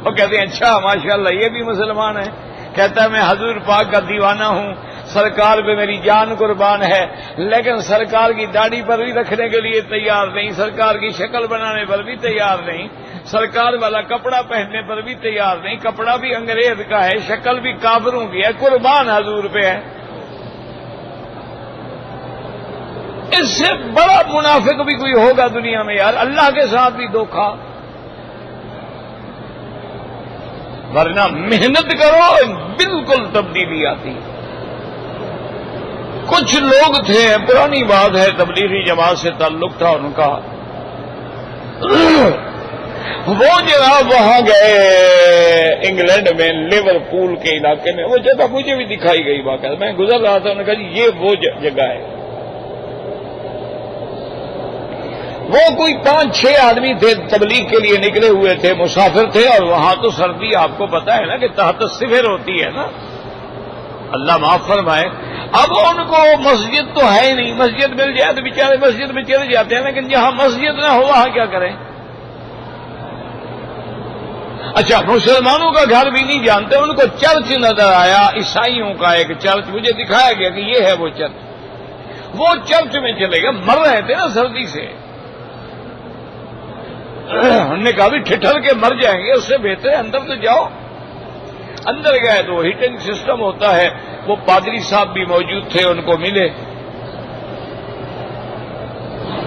وہ کہتے ہیں اچھا ماشاءاللہ یہ بھی مسلمان ہے. کہتا ہے میں حضور پاک کا دیوانہ ہوں، سرکار پہ میری جان قربان ہے، لیکن سرکار کی داڑھی پر بھی رکھنے کے لیے تیار نہیں، سرکار کی شکل بنانے پر بھی تیار نہیں، سرکار والا کپڑا پہننے پر بھی تیار نہیں، کپڑا بھی انگریز کا ہے، شکل بھی کافروں کی ہے، قربان حضور پہ ہے. اس سے بڑا منافق بھی کوئی ہوگا دنیا میں یار؟ اللہ کے ساتھ بھی دھوکھا. ورنہ محنت کرو بالکل تبدیلی آتی. کچھ لوگ تھے، پرانی بات ہے، تبلیغی جماعت سے تعلق تھا ان کا، وہ جناب وہاں گئے انگلینڈ میں لیورپول کے علاقے میں. وہ جگہ مجھے بھی دکھائی گئی واقعہ، میں گزر رہا تھا، انہوں نے کہا جی یہ وہ جگہ ہے. وہ کوئی 5-6 آدمی تھے، تبلیغ کے لیے نکلے ہوئے تھے، مسافر تھے، اور وہاں تو سردی آپ کو پتا ہے نا کہ تحت صفر ہوتی ہے نا، اللہ معاف فرمائے. اب ان کو مسجد تو ہے ہی نہیں، مسجد مل جائے تو بیچارے مسجد میں چلے جاتے ہیں، لیکن جہاں مسجد نہ ہو وہاں کیا کریں. اچھا مسلمانوں کا گھر بھی نہیں جانتے، ان کو چرچ نظر آیا، عیسائیوں کا ایک چرچ مجھے دکھایا گیا کہ یہ ہے وہ چرچ. وہ چرچ میں چلے گئے، مر رہے تھے نا سردی سے. ہم نے کہا بھی ٹھٹھر کے مر جائیں گے، اس سے بہتر ہے اندر تو جاؤ۔ اندر گئے تو ہیٹنگ سسٹم ہوتا ہے، وہ پادری صاحب بھی موجود تھے، ان کو ملے۔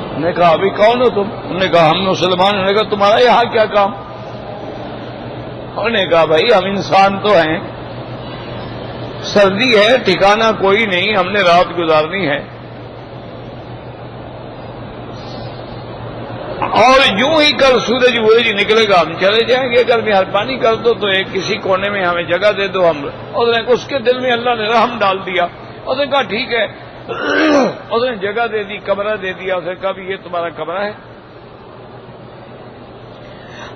انہوں نے کہا ابھی کون ہو تم؟ انہوں نے کہا ہم مسلمان۔ انہوں نے کہا تمہارا یہاں کیا کام؟ انہوں نے کہا بھائی ہم انسان تو ہیں، سردی ہے، ٹھکانا کوئی نہیں، ہم نے رات گزارنی ہے، اور یوں ہی کل سورج وورج نکلے گا ہم چلے جائیں گے، اگر مہربانی کر دو تو ایک کسی کونے میں ہمیں جگہ دے دو۔ ہم اس کے دل میں اللہ نے رحم ڈال دیا، اس نے کہا ٹھیک ہے، اس نے جگہ دے دی، کمرہ دے دیا، اس نے کہا بھی یہ تمہارا کمرہ ہے،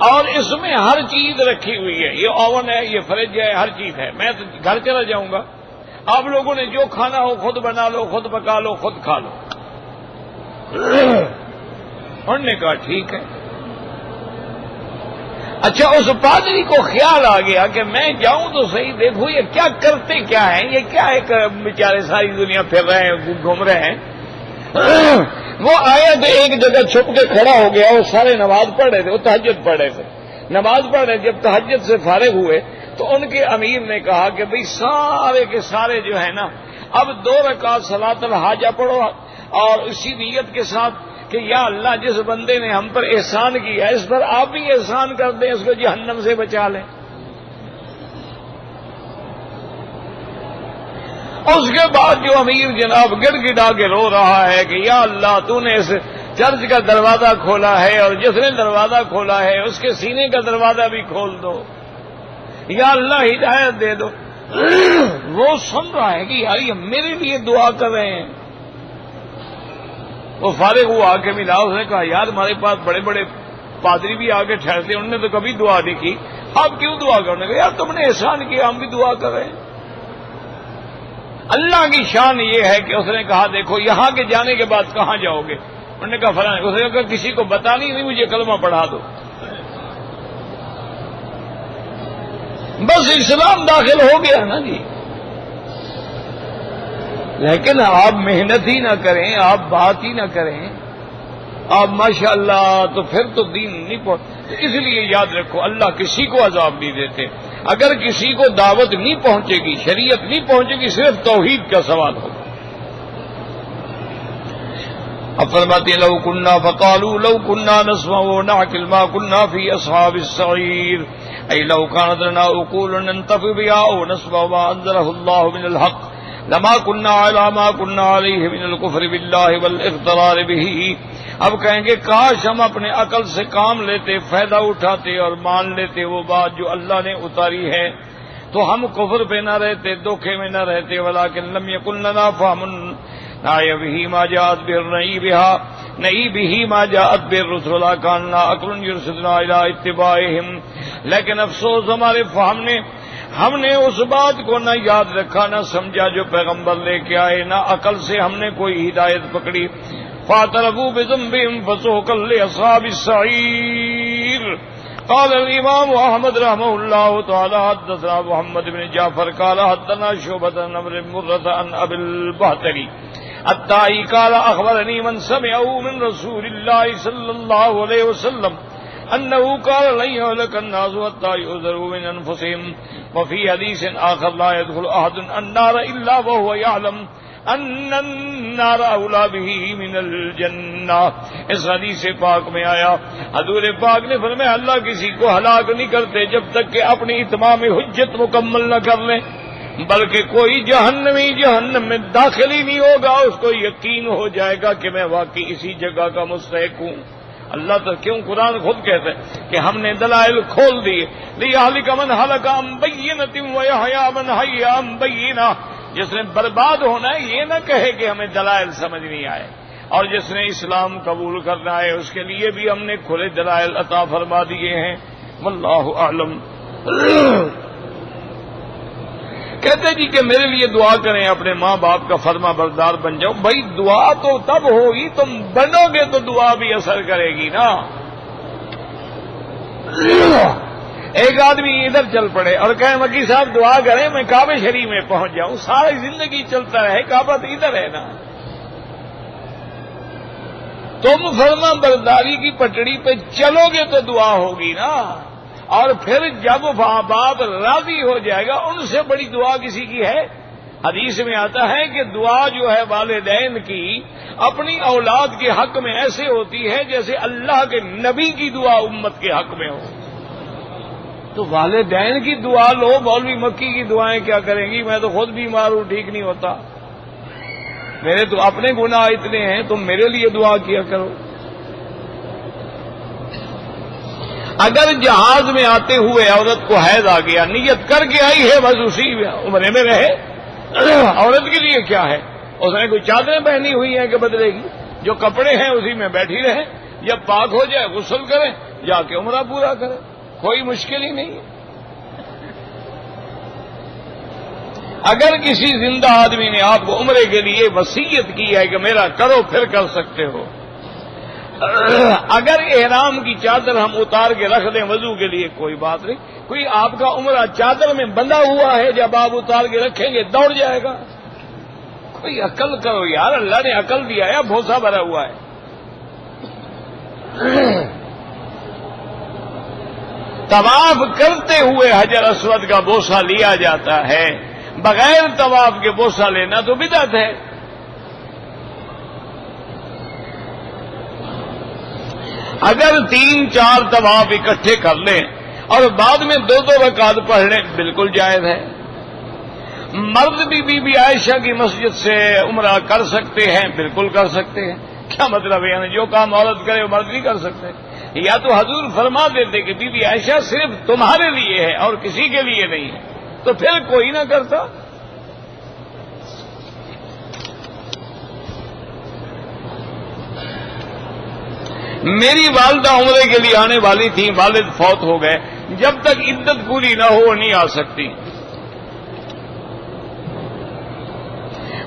اور اس میں ہر چیز رکھی ہوئی ہے، یہ اوون ہے، یہ فریج ہے، ہر چیز ہے، میں تو گھر چلا جاؤں گا، آپ لوگوں نے جو کھانا ہو خود بنا لو، خود پکا لو، خود کھا لو۔ انہوں نے کہا ٹھیک ہے۔ اچھا اس پادری کو خیال آ گیا کہ میں جاؤں تو صحیح، دیکھو یہ کیا کرتے کیا ہیں، یہ کیا ایک بیچارے ساری دنیا پھر رہے ہیں، گھوم رہے ہیں۔ وہ آیا تو ایک جگہ چھپ کے کھڑا ہو گیا، وہ سارے نماز پڑھ رہے تھے، وہ تہجد پڑھ رہے تھے، نماز پڑھ رہے، جب تہجد سے فارغ ہوئے تو ان کے امیر نے کہا کہ بھئی سارے کے سارے جو ہے نا اب 2 رکعت صلاۃ الحاجہ پڑھو، اور اسی نیت کے ساتھ کہ یا اللہ جس بندے نے ہم پر احسان کیا ہے اس پر آپ بھی احسان کر دیں، اس کو جہنم سے بچا لیں۔ اس کے بعد جو امیر جناب گڑ گڑا کے رو رہا ہے کہ یا اللہ تو نے اس چرچ کا دروازہ کھولا ہے، اور جس نے دروازہ کھولا ہے اس کے سینے کا دروازہ بھی کھول دو، یا اللہ ہدایت دے دو۔ وہ سن رہا ہے کہ یار یہ میرے لیے دعا کر رہے ہیں۔ وہ فارغ ہوا آ کے ملا، اس نے کہا یار ہمارے پاس بڑے بڑے پادری بھی آ کے ٹھہرتے، انہوں نے تو کبھی دعا نہیں کی، آپ کیوں دعا کرنے گے؟ یار تم نے احسان کیا، ہم بھی دعا کر رہے ہیں۔ اللہ کی شان یہ ہے کہ اس نے کہا دیکھو یہاں کے جانے کے بعد کہاں جاؤ گے؟ انہوں نے کہا فلاں، اس نے کہا کسی کو بتانی نہیں، مجھے کلمہ پڑھا دو، بس اسلام داخل ہو گیا نا جی۔ لیکن آپ محنت ہی نہ کریں، آپ بات ہی نہ کریں، آپ ماشاءاللہ، تو پھر تو دین نہیں پہنچ۔ اس لیے یاد رکھو اللہ کسی کو عذاب نہیں دیتے، اگر کسی کو دعوت نہیں پہنچے گی، شریعت نہیں پہنچے گی، صرف توحید کا سوال ہوگا۔ اب فرماتے ہیں لو کننا فقالوا لو کننا نسمع ونعقل ما كنا في اصحاب السعير اي لو كانت لنا عقول ننتفع بها او نسمع ما انزله الله من الحق لما كنا على ما كنا عليه من الكفر بالله والاغترار به۔ اب کہیں گے کاش ہم اپنے عقل سے کام لیتے، فائدہ اٹھاتے اور مان لیتے وہ بات جو اللہ نے اتاری ہے، تو ہم کفر پہ نہ رہتے، دھوکے میں نہ رہتے۔ ولكن لم يكن لنا فهم نعي به ما جاءت به ما جاءت به الرسل كان لنا عقل يرشدنا الى اتباعهم۔ لیکن افسوس ہمارے فہم نے، ہم نے اس بات کو نہ یاد رکھا، نہ سمجھا جو پیغمبر لے کے آئے، نہ عقل سے ہم نے کوئی ہدایت پکڑی۔ فاعترفوا بذنبهم فسحقا لاصحاب السعير۔ قال الامام احمد رحمه الله تعالى حدثنا محمد بن جعفر قال حدثنا شعبة عن عمرو بن مرة عن ابي البختري الطائي قال اخبرني من سمعه من رسول الله صلى الله عليه وسلم انه قال لن يهلك الناس حتى يؤذروا من انفسهم، وفي حديث آخر لا يدخل احد النار الا وهو يعلم ان النار اولا به من الجنہ۔ اس حدیث پاک میں آیا حضور پاک نے فرمایا اللہ کسی کو ہلاک نہیں کرتے جب تک کہ اپنی اتمام حجت مکمل نہ کر لیں، بلکہ کوئی جہنمی جہنم میں داخل ہی نہیں ہوگا، اس کو یقین ہو جائے گا کہ میں واقعی اسی جگہ کا مستحق ہوں۔ اللہ تو کیوں قرآن خود کہتے ہیں کہ ہم نے دلائل کھول دیے، لِيَهْلِكَ مَنْ هَلَكَ عَنْ بَيِّنَةٍ وَيَحْيَىٰ مَنْ حَيَّ عَنْ بَيِّنَةٍ۔ جس نے برباد ہونا ہے یہ نہ کہے کہ ہمیں دلائل سمجھ نہیں آئے، اور جس نے اسلام قبول کرنا ہے اس کے لیے بھی ہم نے کھلے دلائل عطا فرما دیے ہیں۔ واللہ اعلم۔ کہتے جی کہ میرے لیے دعا کریں، اپنے ماں باپ کا فرما بردار بن جاؤ۔ بھائی دعا تو تب ہوگی تم بنو گے تو دعا بھی اثر کرے گی نا۔ ایک آدمی ادھر چل پڑے اور کہے مکی صاحب دعا کریں میں کعبہ شریف میں پہنچ جاؤں، ساری زندگی چلتا رہے، کعبہ تو ادھر ہے نا۔ تم فرما برداری کی پٹڑی پہ چلو گے تو دعا ہوگی نا، اور پھر جب ماں باپ راضی ہو جائے گا ان سے بڑی دعا کسی کی ہے؟ حدیث میں آتا ہے کہ دعا جو ہے والدین کی اپنی اولاد کے حق میں ایسے ہوتی ہے جیسے اللہ کے نبی کی دعا امت کے حق میں ہو۔ تو والدین کی دعا لو، مولوی مکی کی دعائیں کیا کریں گی؟ میں تو خود بیمار ہوں، ٹھیک نہیں ہوتا، میرے تو اپنے گناہ اتنے ہیں، تم میرے لیے دعا کیا کرو۔ اگر جہاز میں آتے ہوئے عورت کو حیض آ گیا، نیت کر کے آئی ہے، بس اسی عمرے میں رہے، عورت کے لیے کیا ہے؟ اس نے کوئی چادریں پہنی ہوئی ہیں کہ بدلے گی؟ جو کپڑے ہیں اسی میں بیٹھی رہے، جب پاک ہو جائے غسل کریں، جا کے عمرہ پورا کریں، کوئی مشکل ہی نہیں ہے۔ اگر کسی زندہ آدمی نے آپ کو عمرے کے لیے وصیت کی ہے کہ میرا کرو، پھر کر سکتے ہو۔ اگر احرام کی چادر ہم اتار کے رکھ دیں وضو کے لیے، کوئی بات نہیں، کوئی آپ کا عمرہ چادر میں بندھا ہوا ہے، جب آپ اتار کے رکھیں گے دوڑ جائے گا۔ کوئی عقل کرو یار، اللہ نے عقل دیا ہے، بھوسا بھرا ہوا ہے۔ طواف کرتے ہوئے حجر اسود کا بوسہ لیا جاتا ہے، بغیر طواف کے بوسہ لینا تو بدعت ہے۔ اگر 3-4 طواف اکٹھے کر لیں اور بعد میں 2 رکعت پڑھ لیں، بالکل جائز ہے۔ مرد بھی بی بی عائشہ کی مسجد سے عمرہ کر سکتے ہیں، بالکل کر سکتے ہیں۔ کیا مطلب ہے؟ یعنی جو کام عورت کرے وہ مرد نہیں کر سکتے؟ یا تو حضور فرما دیتے کہ بی بی عائشہ صرف تمہارے لیے ہے اور کسی کے لیے نہیں ہے، تو پھر کوئی نہ کرتا۔ میری والدہ عمرے کے لیے آنے والی تھی، والد فوت ہو گئے، جب تک عدت پوری نہ ہو نہیں آ سکتی۔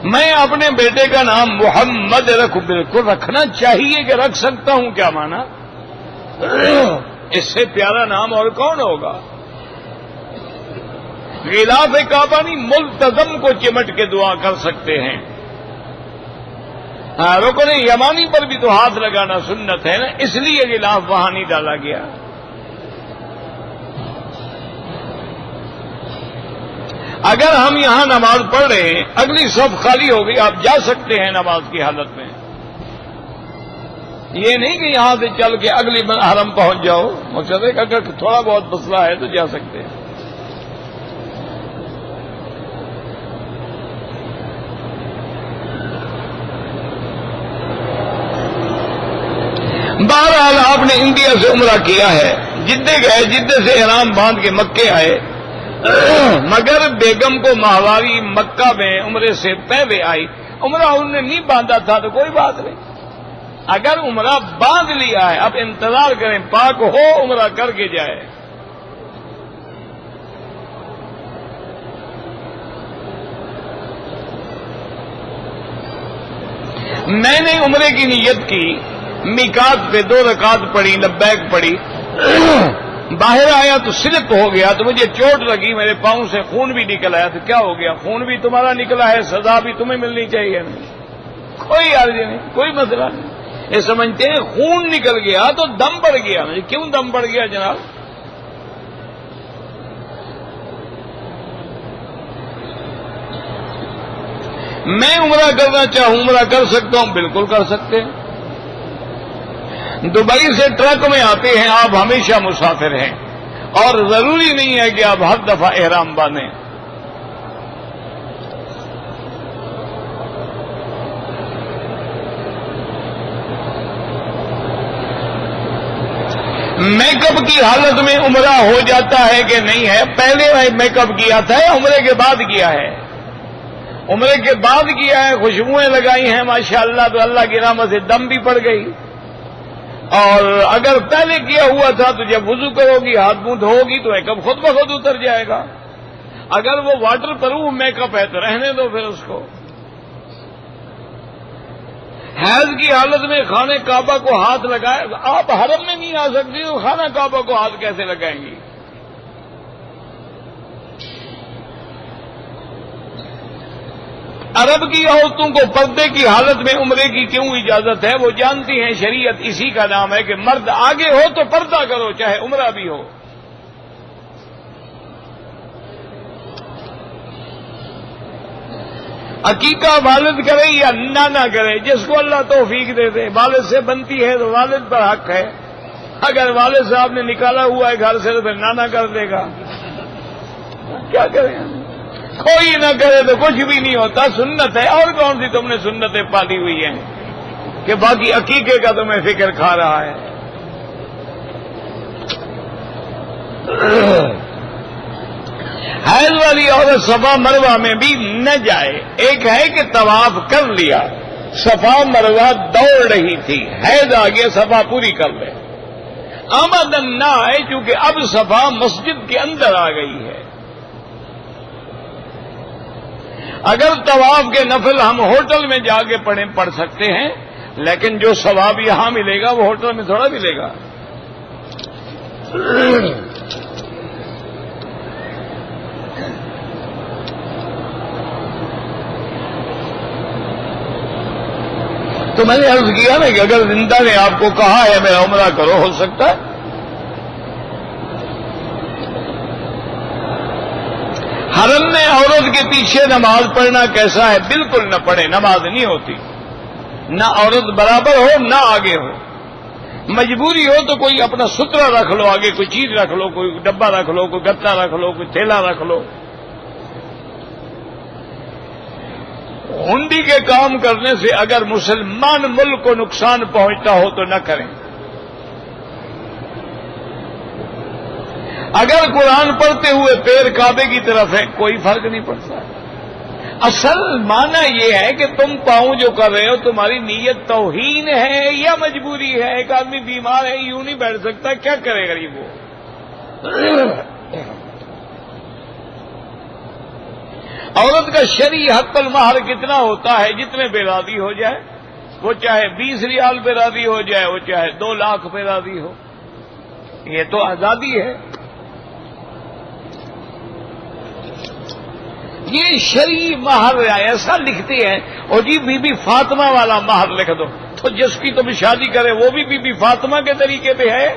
میں اپنے بیٹے کا نام محمد رکھوں، بالکل رکھنا چاہیے کہ رکھ سکتا ہوں، کیا مانا؟ اس سے پیارا نام اور کون ہوگا؟ غلاف کعبہ نہیں، ملتزم کو چمٹ کے دعا کر سکتے ہیں۔ رکن یمانی پر بھی تو ہاتھ لگانا سنت ہے نا، اس لیے غلاف وہاں نہیں ڈالا گیا۔ اگر ہم یہاں نماز پڑھ رہے ہیں، اگلی صف خالی ہو گئی، آپ جا سکتے ہیں نماز کی حالت میں، یہ نہیں کہ یہاں سے چل کے اگلی حرم پہنچ جاؤ۔ مقصد ہے کہ اگر تھوڑا بہت مسئلہ ہے تو جا سکتے ہیں۔ بہرحال آپ نے انڈیا سے عمرہ کیا ہے، جدے گئے، جدے سے احرام باندھ کے مکے آئے، مگر بیگم کو ماہواری مکہ میں عمرے سے پہلے آئی۔ عمرہ انہوں نے نہیں باندھا تھا تو کوئی بات نہیں، اگر عمرہ باندھ لیا ہے اب انتظار کریں پاک ہو عمرہ کر کے جائے۔ میں نے عمرے کی نیت کی، میقات پہ 2 رکعت پڑھی، لبیک پڑھی، باہر آیا تو سلپ ہو گیا، تو مجھے چوٹ لگی، میرے پاؤں سے خون بھی نکل آیا، تو کیا ہو گیا؟ خون بھی تمہارا نکلا ہے، سزا بھی تمہیں ملنی چاہیے، کوئی عرض نہیں، کوئی مسئلہ نہیں۔ یہ سمجھتے ہیں خون نکل گیا تو دم بڑھ گیا، کیوں دم بڑھ گیا جناب؟ میں عمرہ کرنا چاہوں عمرہ کر سکتا ہوں، بالکل کر سکتے ہیں۔ دبئی سے ٹرک میں آتے ہیں، آپ ہمیشہ مسافر ہیں اور ضروری نہیں ہے کہ آپ ہر دفعہ احرام باندھیں۔ میک اپ کی حالت میں عمرہ ہو جاتا ہے کہ نہیں ہے؟ پہلے میک اپ کیا تھا یا عمرے کے بعد کیا ہے؟ عمرے کے بعد کیا ہے، خوشبوئیں لگائی ہیں ماشاءاللہ، تو اللہ کی رحمت سے دم بھی پڑ گئی۔ اور اگر پہلے کیا ہوا تھا تو جب وضو کرو گی، ہاتھ منہ دھو گی تو میک اپ خود بخود اتر جائے گا۔ اگر وہ واٹر پروف میک اپ ہے تو رہنے دو پھر اس کو۔ حیض کی حالت میں خانہ کعبہ کو ہاتھ لگائے، آپ حرم میں نہیں آ سکتی تو خانہ کعبہ کو ہاتھ کیسے لگائیں گی؟ عرب کی عورتوں کو پردے کی حالت میں عمرے کی کیوں اجازت ہے؟ وہ جانتی ہیں شریعت اسی کا نام ہے کہ مرد آگے ہو تو پردہ کرو، چاہے عمرہ بھی ہو۔ عقیقہ والد کرے یا نانا کرے، جس کو اللہ توفیق دے دے۔ والد سے بنتی ہے تو والد پر حق ہے، اگر والد صاحب نے نکالا ہوا ہے گھر سے تو پھر نانا کر دے گا، کیا کریں؟ کوئی نہ کرے تو کچھ بھی نہیں ہوتا، سنت ہے۔ اور کون سی تم نے سنتیں پالی ہوئی ہیں کہ باقی عقیقے کا تمہیں فکر کھا رہا ہے؟ حیض والی عورت صفا مروہ میں بھی نہ جائے۔ ایک ہے کہ طواف کر لیا، صفا مروہ دوڑ رہی تھی، حیض آ گیا، صفا پوری کر لے، آمدن نہ آئے کیونکہ اب صفا مسجد کے اندر آ گئی ہے۔ اگر طواف کے نفل ہم ہوٹل میں جا کے پڑھ سکتے ہیں، لیکن جو ثواب یہاں ملے گا وہ ہوٹل میں تھوڑا ملے گا۔ تو میں نے عرض کیا نا کہ اگر زندہ نے آپ کو کہا ہے میرا عمرہ کرو، ہو سکتا ہے۔ حرم میں عورت کے پیچھے نماز پڑھنا کیسا ہے؟ بالکل نہ پڑھے، نماز نہیں ہوتی، نہ عورت برابر ہو نہ آگے ہو۔ مجبوری ہو تو کوئی اپنا سترا رکھ لو، آگے کوئی چیز رکھ لو، کوئی ڈبہ رکھ لو، کوئی گتا رکھ لو، کوئی تھیلا رکھ لو۔ ہنڈی کے کام کرنے سے اگر مسلمان ملک کو نقصان پہنچتا ہو تو نہ کریں۔ اگر قرآن پڑھتے ہوئے پیر کعبے کی طرف ہے کوئی فرق نہیں پڑتا۔ اصل معنی یہ ہے کہ تم پاؤں جو کر رہے ہو تمہاری نیت توہین ہے یا مجبوری ہے؟ ایک آدمی بیمار ہے، یوں نہیں بیٹھ سکتا، کیا کرے غریب وہ؟ عورت کا شرعی حق المہر کتنا ہوتا ہے؟ جتنے پہ راضی ہو جائے، وہ چاہے 20 ریال پہ راضی ہو جائے، وہ چاہے 2 لاکھ پہ راضی ہو، یہ تو آزادی ہے۔ یہ شرعی مہر ایسا لکھتے ہیں، اور جی بی بی فاطمہ والا مہر لکھ دو، تو جس کی تم شادی کرے وہ بھی بی بی فاطمہ کے طریقے پہ ہے؟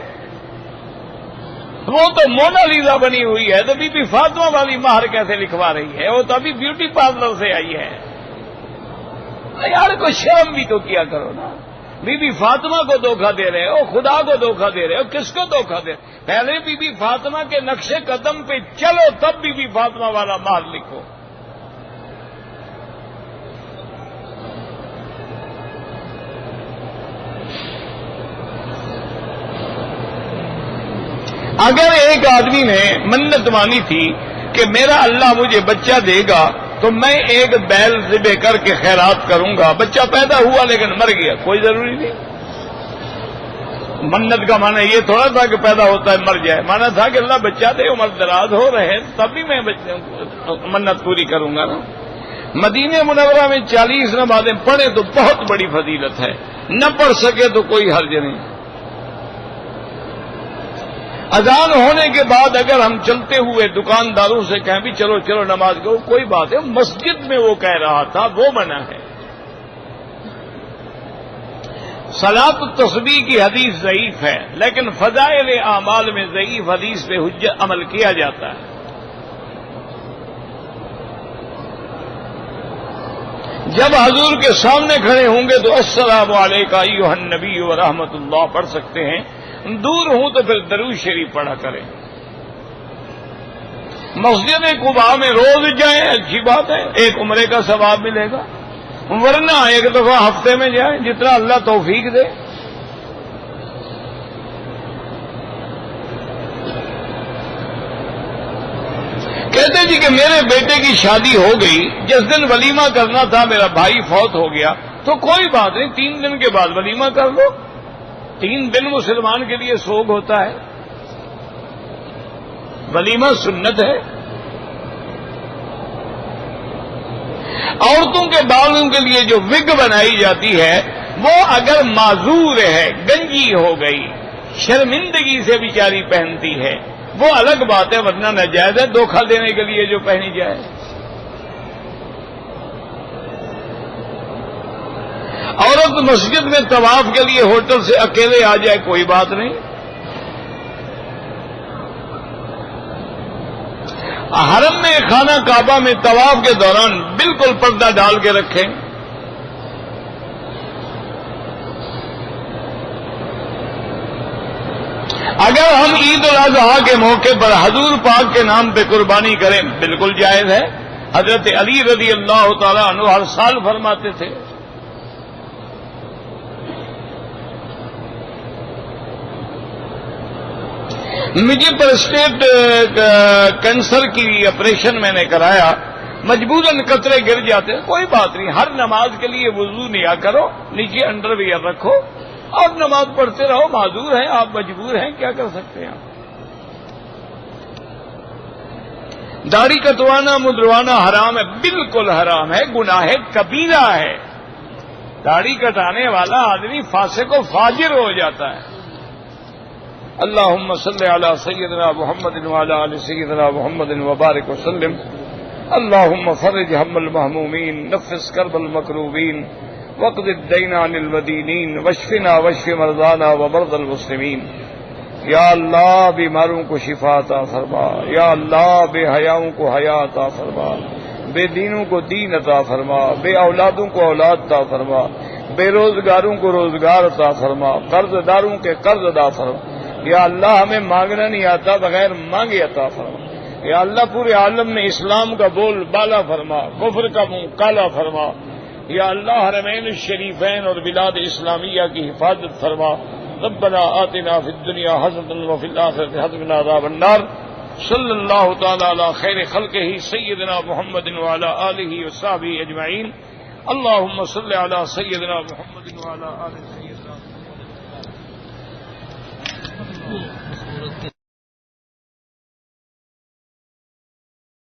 وہ تو مونا لیزا بنی ہوئی ہے، تو بی بی فاطمہ والی مہر کیسے لکھوا رہی ہے؟ وہ تو ابھی بیوٹی پارلر سے آئی ہے۔ یار کوئی شرم بھی تو کیا کرو نا۔ بی بی فاطمہ کو دھوکہ دے رہے ہو، خدا کو دھوکہ دے رہے ہو، کس کو دھوکہ دے؟ پہلے بی بی فاطمہ کے نقش قدم پہ چلو، تب بی بی فاطمہ والا مہر لکھو۔ اگر ایک آدمی نے منت مانی تھی کہ میرا اللہ مجھے بچہ دے گا تو میں ایک بیل ذبح کر کے خیرات کروں گا، بچہ پیدا ہوا لیکن مر گیا، کوئی ضروری نہیں۔ منت کا معنی یہ تھوڑا تھا کہ پیدا ہوتا ہے مر جائے، معنی تھا کہ اللہ بچہ دے، عمر دراز ہو رہے تب بھی میں منت پوری کروں گا نا۔ مدینہ منورہ میں 40 نمازیں پڑھیں تو بہت بڑی فضیلت ہے، نہ پڑھ سکے تو کوئی حرج نہیں۔ اذان ہونے کے بعد اگر ہم چلتے ہوئے دکانداروں سے کہیں بھی چلو چلو نماز کرو، کوئی بات ہے، مسجد میں وہ کہہ رہا تھا وہ منع ہے۔ صلاۃ التسبیح کی حدیث ضعیف ہے، لیکن فضائل اعمال میں ضعیف حدیث پہ حجت عمل کیا جاتا ہے۔ جب حضور کے سامنے کھڑے ہوں گے تو السلام علیکم ایھا النبی ورحمۃ اللہ پڑھ سکتے ہیں، دور ہوں تو پھر درود شریف پڑھا کریں۔ مسجد قباء میں روز جائیں، اچھی بات ہے، ایک عمرے کا ثواب ملے گا، ورنہ ایک دفعہ ہفتے میں جائیں، جتنا اللہ توفیق دے۔ کہتے جی کہ میرے بیٹے کی شادی ہو گئی، جس دن ولیمہ کرنا تھا میرا بھائی فوت ہو گیا، تو کوئی بات نہیں، 3 دن کے بعد ولیمہ کر لو۔ 3 دن مسلمان کے لیے سوگ ہوتا ہے، ولیمہ سنت ہے۔ عورتوں کے بالوں کے لیے جو وگ بنائی جاتی ہے وہ اگر معذور ہے، گنجی ہو گئی، شرمندگی سے بیچاری پہنتی ہے، وہ الگ بات ہے، ورنہ ناجائز ہے دھوکہ دینے کے لیے جو پہنی جائے۔ عورت مسجد میں طواف کے لیے ہوٹل سے اکیلے آ جائے کوئی بات نہیں، حرم میں خانہ کعبہ میں طواف کے دوران بالکل پردہ ڈال کے رکھیں۔ اگر ہم عید الاضحیٰ کے موقع پر حضور پاک کے نام پہ قربانی کریں بالکل جائز ہے۔ حضرت علی رضی اللہ تعالیٰ عنہ ہر سال فرماتے تھے مجھے پرسٹیٹ کینسر کی آپریشن میں نے کرایا، مجبوراً قطرے گر جاتے، کوئی بات نہیں، ہر نماز کے لیے وضو نیا کرو، نیچے انڈر ویئر رکھو اور نماز پڑھتے رہو، معذور ہیں آپ، مجبور ہیں، کیا کر سکتے ہیں۔ داڑھی کٹوانا مدروانا حرام ہے، بالکل حرام ہے، گناہ کبیرہ ہے۔ داڑھی کٹانے والا آدمی فاسق و فاجر ہو جاتا ہے۔ اللہم صلی علی سیدنا محمد وعلی آل سیدنا محمد وبارک وسلم۔ اللہم فرج ہم المہمومین، نفس کرب المکروبین، وقض الدین عن المدینین، واشفنا واشف مرضانا ومرضى المسلمین۔ یا اللہ بیماروں کو شفا عطا فرما، یا اللہ بے حیاؤں کو حیا عطا فرما، بے دینوں کو دین عطا فرما، بے اولادوں کو اولاد عطا فرما، بے روزگاروں کو روزگار عطا فرما، قرض داروں کے قرض عطا فرما۔ یا اللہ ہمیں مانگنا نہیں آتا، بغیر مانگے عطا فرما۔ یا اللہ پورے عالم میں اسلام کا بول بالا فرما، کفر کا منہ کالا فرما۔ یا اللہ حرمین الشریفین اور بلاد اسلامیہ کی حفاظت فرما۔ ربنا آتنا فی الدنیا حسنۃ وفی الآخرۃ حسنۃ وقنا عذاب النار۔ صلی اللہ تعالی علی خیر خلقہ سیدنا محمد وعلی آلہ وصحبہ اجمعین۔ اللہم صلی علی سیدنا محمد وعلی آل سیدنا محمد۔